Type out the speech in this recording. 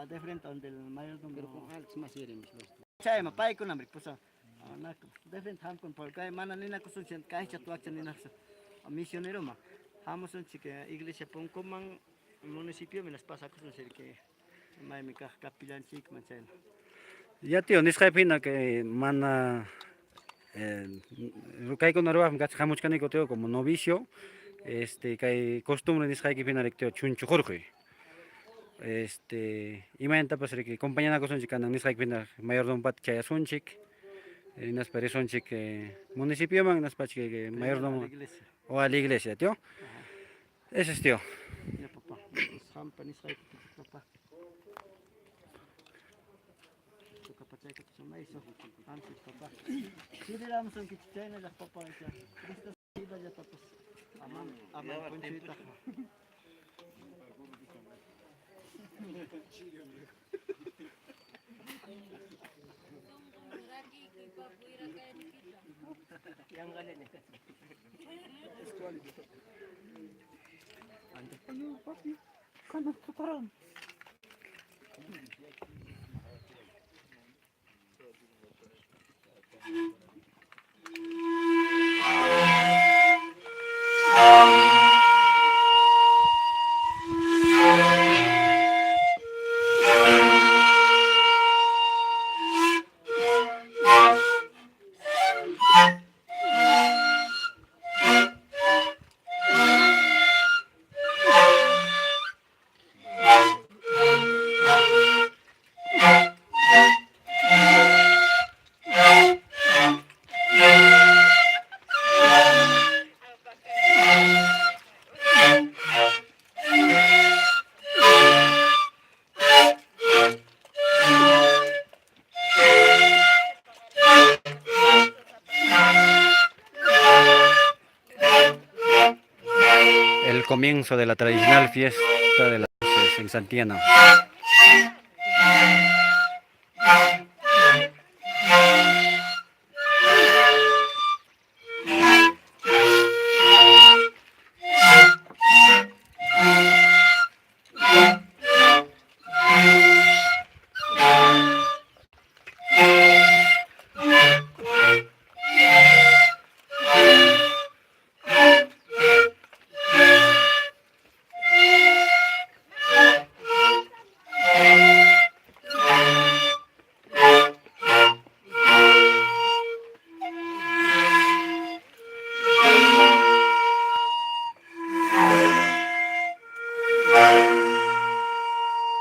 de frente donde el mayordomo. Pero con Alex más iremos. Chayma, paikuna hambre, pues, de frente hamkun, porque mana nina kusun chen, caixa tu acción nina misionero ma. Hamos un chique iglesia poncoman municipio me las pasa kusun que mai mi capillan chic manchen. Ya tío, nisqaypina que mana kaykunata ruwaqmi kachamuchkaniku tío como novicio, kay costumbre nisqaykipina tío chunchu hurquy. Imayntapas riki compañanakusunchik kanan nisqaykipina mayordomopata chayasunchik, hinaspa risunchik municipioman, hinaspachik Primero a la mayordomo iglesia. o a la iglesia, tío. Ajá. Eso es, tío. Ya papá, pues hampa ni sai papá. Tu capacay que tu maiso, antes papá. Si le damos un kichena las papá ya. Cristo iba ya tapos. Aman, aman conchita. Yang galing eh. Ayo papi, kanan putaran. El comienzo de la tradicional fiesta de las luces en Santillana.